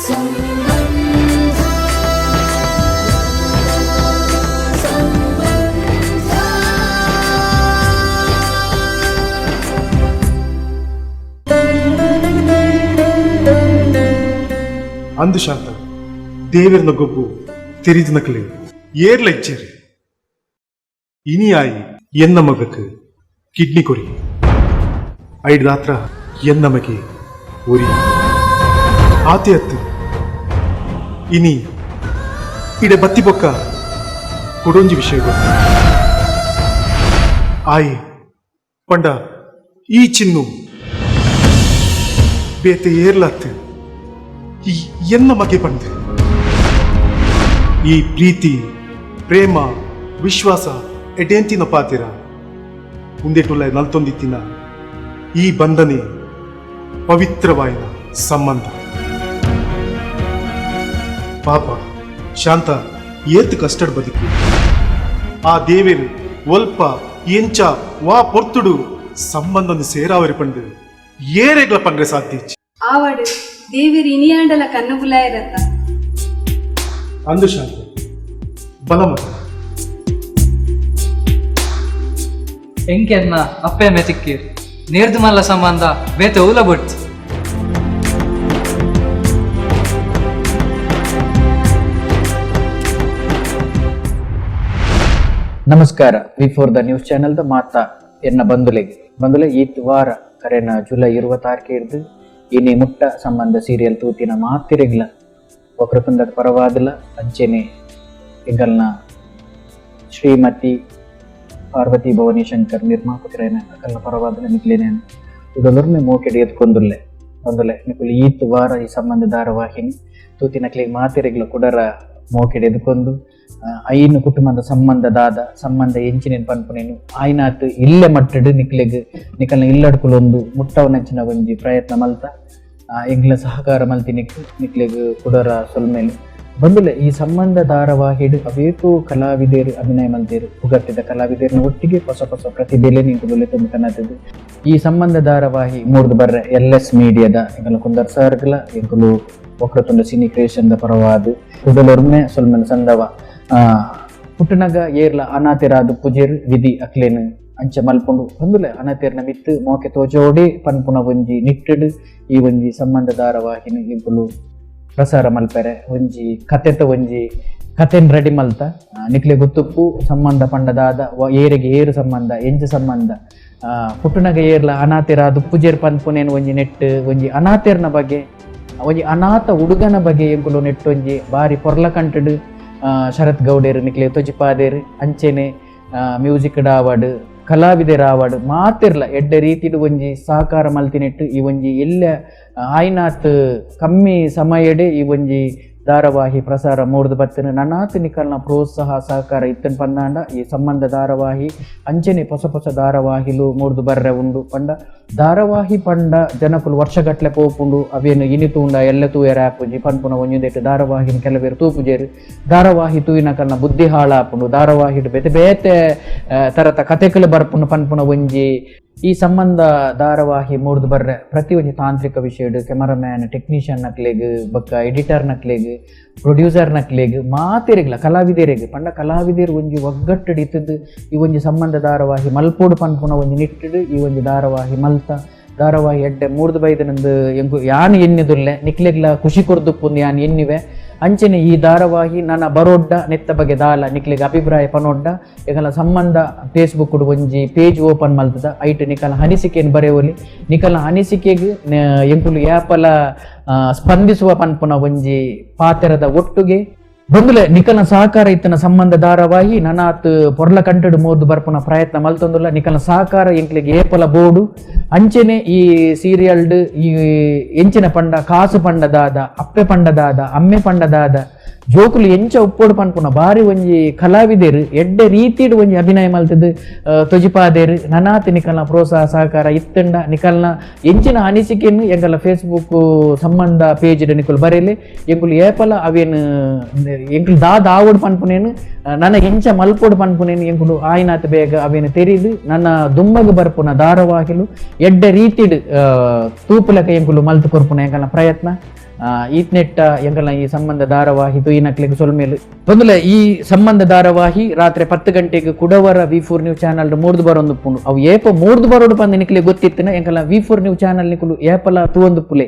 ಅಂದು ಶಾಂತ ದೇವರನ ಗೊಬ್ಬು ತೆರಿದ ನಕಲೆ ಏರ್ಲ ಇಚ್ಚೇರಿ ಇನಿಯಾಯಿ ಎನ್ನ ಮಗಕ್ಕೆ ಕಿಡ್ನಿ ಕೊರಿ ಐಡ್ದಾತ್ರ ಎನ್ನ ಮಗೆ ಒರಿ ಆತೆ ಅತ್ತು ಇನಿ ಇಡೆ ಬತ್ತಿ ಬೊಕ್ಕ ಕೊಡೊಂಜಿ ವಿಷಯ ಗೊತ್ತು ಆಯಿ ಪಂಡ ಈ ಚಿನ್ನು ಬೇತೆ ಏರ್ಲತ್ತು ಈ ಎನ್ನ ಮಗೆ ಬಂದೆ ಈ ಪ್ರೀತಿ ಪ್ರೇಮ ವಿಶ್ವಾಸ ಎಡೆಂತಿನ ಪಾತಿರ ಮುಂದೆಟುಲ್ಲ ನಲ್ತೊಂದಿತ್ತಿನ ಈ ಬಂಧನೆ ಪವಿತ್ರವಾಯಿನ ಸಂಬಂಧ ಪಾಪ ಶಾಂತ ಏತ್ ಕಷ್ಟಡ್ ಬದುಕಿ ಆ ದೇವೇರು ಒಲ್ಪ ಎಂಚ ವಾ ಪೊರ್ತುಡು ಸಂಬಂಧನ ಸೇರಾವರಿ ಪಂಡು ಏರೆಗ್ಲ ಪಂಡ್ರೆ ಸಾಧ್ಯ ಆವಡು ದೇವಿರು ಇನಿಯಾಂಡಲ ಕಣ್ಣು ಬುಲಾಯಿರತ್ತ ಅಂದು ಶಾಂತ ಬಲಮತ ಎಂಕೆನ್ನ ಅಪ್ಪೆ ಮೆತಿಕ್ಕೀರ್ ನೇರ್ದು ಮಲ್ಲ ಸಂಬಂಧ ಬೇತೆ ಊಲ ಬೊಡ್ತು ನಮಸ್ಕಾರ ಬಿಫೋರ್ ದ ನ್ಯೂಸ್ ಚಾನೆಲ್ ದ ಮಾತಾ ಎನ್ನ ಬಂದುಲೆ ಈ ವಾರ ಕರೆನ ಜುಲೈ 26 ಹಿಡ್ದು ಇನಿ ಮುಟ್ಟ ಸಂಬಂಧ ಸೀರಿಯಲ್ ತೂತಿನ ಮಾತಿರೆಗ್ಲ ವಕ್ರತುಂಡದ ಪರವಾದಲ ಅಂಚೆನೆ ಎಂಗಲ್ನ ಶ್ರೀಮತಿ ಪಾರ್ವತಿ ಭವಾನಿ ಶಂಕರ್ ನಿರ್ಮಾಪಕರೇನ ಅಕಲ್ನ ಪರವಾದಲ ನಿಕ್ಲೇನೇನು ಉಡಲೊರ್ನೆ ಮೋಕೆಡೆ ಎತ್ಕೊಂದುಲ್ಲೆ ನಿಕುಲು ಈತ್ ವಾರ ಈ ಸಂಬಂಧ ಧಾರಾವಾಹಿನಿ ತೂತಿನ ಕ್ಲಿಗೆ ಮಾತಿರೆಗ್ಲ ಕುಡರ ಮೋಕೆಡೆ ಎದ್ಕೊಂಡು ಐನು ಕುಟುಂಬದ ಸಂಬಂಧ ಎಂಚಿನೇನು ಪನ್ಪುನೇನು ಆಯ್ನಾತ್ ಇಲ್ಲೇ ಮಟ್ಟಡು ನಿಕಲ್ನ ಇಲ್ಲಡ್ಕುಲೊಂದು ಮುಟ್ಟವನಂಚಿನ ಒಂಜಿ ಪ್ರಯತ್ನ ಮಲ್ತ ಎಂಗ್ಲ ಸಹಕಾರ ಮಲ್ತಿ ನಿಕ್ಲೆಗ್ ಕುಡರ ಸೊಲ್ಮೇಲೆ ಬಂದುಲೆ ಈ ಸಂಬಂಧ ಧಾರಾವಾಹಿಡು ಅವೇಕೋ ಕಲಾವಿದರು ಅಭಿನಯ ಮಲ್ತೇರು ಪುಗತ್ತಿದ ಕಲಾವಿದರನ್ನ ಒಟ್ಟಿಗೆ ಹೊಸ ಪ್ರತಿಭೆಲೆ ನಿಂತು ತುಂಬತನದ್ದು ಈ ಸಂಬಂಧ ಧಾರಾವಾಹಿ ಮೂರ್ದು ಬರ್ರೆ LS ಮೀಡಿಯಾದ ಎಂಗಲ ಕುಂದರ್ ಸರ್ಗಲ ಎಂಕುಲು ಒಕ್ರತುಂಡ ಸಿನಿ ಕ್ರಿಯೇಷನ್ ದ ಪರವಾದು ಕುಡಲೊರ್ಮೆ ಸೊಲ್ಮೇಲೆ ಸಂದವ ಪುಟ್ಟನಗ ಏರ್ಲ ಅನಾಥೆರಾದು ಪುಜೇರು ವಿಧಿ ಅಕ್ಲೇನು ಅಂಚ ಮಲ್ಪುಂಡು ಬಂದುಲೆ ಅನಾಥೆರ್ನ ಮಿತ್ತು ಮೋಕೆ ತೋಜೋಡಿ ಪನ್ಪುನ ಒಂಜಿ ನಿಟ್ಟಡು ಈ ಒಂಜಿ ಸಂಬಂಧ ಧಾರಾವಾಹಿನಿ ಇಬ್ಬಲು ಪ್ರಸಾರ ಮಲ್ಪೆರೆ ಒಂಜಿ ಕತೆನ್ ರೆಡಿ ಮಲ್ತ ನಿಕ್ಲೆ ಗೊತ್ತುಪ್ಪು ಸಂಬಂಧ ಪಂಡದಾದ ಏರಿಗೆ ಏರು ಸಂಬಂಧ ಎಂಜ ಸಂಬಂಧ ಪುಟ್ಟನಗ ಏರ್ಲ ಅನಾಥೆರಾದು ಪುಜೇರು ಪನ್ಪುನೇನು ಒಂಜಿ ನೆಟ್ಟು ಒಂಜಿ ಅನಾಥೆರ್ನ ಬಗ್ಗೆ ಒಂಜಿ ಅನಾಥ ಹುಡುಗನ ಬಗ್ಗೆ ಎಂಕುಲು ನೆಟ್ಟೊಂಜಿ ಬಾರಿ ಪೊರ್ಲ ಕಂಟಡು ಶರತ್ ಗೌಡೇರು ನಿಕ್ಲೆ ತೊಜಿಪಾದೇರು ಅಂಚೆನೆ ಮ್ಯೂಸಿಕ್ ಡಾವಾಡು ಕಲಾವಿದರ ಆವಾಡು ಮಾತಿರ್ಲ ಎಡ್ಡ ರೀತಿಡು ಒಂಜಿ ಸಹಕಾರ ಮಲ್ತಿನೆಟ್ಟು ಈ ಒಂಜಿ ಎಲ್ಲ ಆಯ್ನಾತ್ ಕಮ್ಮಿ ಸಮಯಡೆ ಈ ಒಂಜಿ ಧಾರಾವಾಹಿ ಪ್ರಸಾರ ಮೂಡ್ದು ಬರ್ತೇನೆ ನನಾತ್ ನಿಕಲ್ನ ಪ್ರೋತ್ಸಾಹ ಸಹಕಾರ ಇತ್ತನ್ ಪಂದಾಂಡ ಈ ಸಂಬಂಧ ಧಾರಾವಾಹಿ ಅಂಚನೆ ಹೊಸ ಧಾರಾವಾಹಿಲು ಮೂಡ್ದು ಬರ್ರೆ ಉಂಡು ಪಂಡ ಧಾರಾವಾಹಿ ಪಂಡ ಜನಕುಲು ವರ್ಷಗಟ್ಲೆ ಪೋಪುಂಡು ಅವೇನು ಇನಿತು ಉಂಡ ಎಲ್ಲ ತೂಯರ ಆಪುಜಿ ಪನ್ಪುನ ಒಂಜುದೆಟ್ಟು ಧಾರಾವಾಹಿನ ಕೆಲವೇರು ತೂಪುಜೇರು ಧಾರಾವಾಹಿ ತೂಯಿನ ಕಲ್ನ ಬುದ್ಧಿ ಹಾಳಾಪುಂಡು ಧಾರಾವಾಹಿಡು ಬೇತೆ ತರತ ಕಥೆಗಳು ಬರ್ಪುಂಡು ಪನ್ಪುನ ಒಂಜಿ ಈ ಸಂಬಂಧ ಧಾರಾವಾಹಿ ಮೂಡ್ದು ಬರ್ರೆ ಪ್ರತಿ ಒಂಜಿ ತಾಂತ್ರಿಕ ವಿಷಯಡು ಕೆಮರಾಮ್ಯಾನ್ ಟೆಕ್ನಿಷಿಯನ್ ನಕ್ಲೆಗ್ ಬೊಕ್ಕ ಎಡಿಟರ್ ನಕ್ಲೆಗ್ ಪ್ರೊಡ್ಯೂಸರ್ ನಕ್ಲೆಗ್ ಮಾತಿರೆಗ್ಲ ಕಲಾವಿದರಿಗೆ ಪಂಡ ಕಲಾವಿದರು ಒಂಜಿ ಒಗ್ಗಟ್ಟು ಇತ್ತದು ಈ ಒಂಜಿ ಸಂಬಂಧ ಧಾರಾವಾಹಿ ಮಲ್ಪೋಡು ಪನ್ಪುನ ಒಂಜಿ ನಿಟ್ಟುಡು ಈ ಒಂಜಿ ಧಾರಾವಾಹಿ ಮಲ್ತ ಧಾರಾವಾಹಿ ಎಡ್ಡೆ ಮೂಡ್ದು ಬೈದನಂದು ಎಂಗು ಯಾನ್ ಎನ್ನಿದುಲ್ಲೆ ನಿಕ್ಲೆಗ್ಲ ಖುಷಿ ಕೊರ್ದುಪ್ಪುಂದು ಯಾನ್ ಎನ್ನಿವೆ ಅಂಚನೆ ಈ ಧಾರಾವಾಹಿ ನನ್ನ ಬರೋಡ್ಡ ನೆತ್ತ ಬಗೆ ದಾಲ ನಿಕ್ಲಿಗೆ ಅಭಿಪ್ರಾಯ ಪನೊಡ್ಡ ಈಗಲ ಸಂಬಂಧ ಫೇಸ್ಬುಕ್ ಒಂಜಿ ಪೇಜ್ ಓಪನ್ ಮಲ್ತದ ಐಟ್ ನಿಕಲ ಅನಿಸಿಕೆಯನ್ನು ಬರೆಯೋಲಿ ನಿಕಲ ಅನಿಸಿಕೆಗೆ ಎಂಕುಲು ಯಾಪಲ ಸ್ಪಂದಿಸುವ ಪನ್ಪುನ ಒಂಜಿ ಪಾತೆರದ ಒಟ್ಟುಗೆ ಬಂದುಲೆ ನಿಕಲ್ನ ಸಹಕಾರ ಇತ್ತನ ಸಂಬಂಧ ಧಾರಾವಾಹಿ ನನಾತ್ ಪೊರ್ಲ ಕಂಟಡು ಮೋದು ಬರ್ಪುನ ಪ್ರಯತ್ನ ಮಲ್ತೊಂದುಲ್ಲ ನಿಕಲ್ನ ಸಹಕಾರ ಎಂಕ್ಲಿಗೆ ಏಪಲ ಬೋಡು ಅಂಚೆನೆ ಈ ಸೀರಿಯಲ್ಡ್ ಈ ಎಂಚಿನ ಪಂಡ ಕಾಸು ಪಂಡದಾದ ಅಪ್ಪೆ ಪಂಡದಾದ ಅಮ್ಮೆ ಪಂಡದಾದ ಜೋಕುಲು ಎಂಚ ಉಪ್ಪೋಡು ಪನ್ಪುನ ಬಾರಿ ಒಂಜಿ ಕಲಾವಿದರು ಎಡ್ಡೆ ರೀತಿಡು ಒಂಜಿ ಅಭಿನಯ ಮಲ್ತದ್ದು ತೊಜಿಪಾದೇರು ನನಾತ್ ನಿಕಲ್ನ ಪ್ರೋತ್ಸಾಹ ಸಹಕಾರ ಇತ್ತಂಡ ನಿಕಲ್ನ ಎಂಚಿನ ಅನಿಸಿಕೆಯನ್ನು ಎಂಕಲ ಫೇಸ್ಬುಕ್ ಸಂಬಂಧ ಪೇಜ್ ನಿಕುಲು ಬರೆಯಲಿ ಎಂಕುಲು ಏಪಲ ಅವೇನು ಎಂಕುಲು ದಾವೋಡು ಪನ್ಪುನೇನು ನನ್ನ ಎಂಚ ಮಲ್ಪೋಡು ಪನ್ಪುನೇನು ಎಂಕುಲು ಆಯ್ನಾತ್ ಬೇಗ ಅವೇನು ತೆರೀದು ನನ್ನ ದುಂಬಗ ಬರ್ಪುನ ಧಾರಾವಾಹಿಲು ಎಡ್ಡೆ ರೀತಿಡು ತೂಪುಲಕ ಎಂಕುಲು ಮಲ್ತು ಕೊರ್ಪುನ ಎಂಕಲ್ನ ಪ್ರಯತ್ನ ಈತ್ನೆಟ್ಟ ಎಂಕಲ್ನ ಈ ಸಂಬಂಧ ಧಾರಾವಾಹಿ ತುಯಿನಕ್ಲಿಗೆ ಸೊಲ್ಮೇಲು ಬಂದುಲೆ ಈ ಸಂಬಂಧ ಧಾರಾವಾಹಿ ರಾತ್ರಿ 10 ಗಂಟೆಗೆ ಕುಡವರ V4 ನ್ಯೂಸ್ ಚಾನಲ್ ಮೂಡ್ದು ಬರೋಂದು ಪುಂಡು ಅವು ಏಪ ಮೂಡ್ದು ಬರೋಡು ಪಂದ ನಿಕ್ಲಿಗೆ ಗೊತ್ತಿತ್ತಿನ ಎಂಕಲ್ನ V4 ನ್ಯೂಸ್ ಚಾನಲ್ ನಿಕುಲು ಏಪಲ ತೂವೊಂದು ಪುಲೆ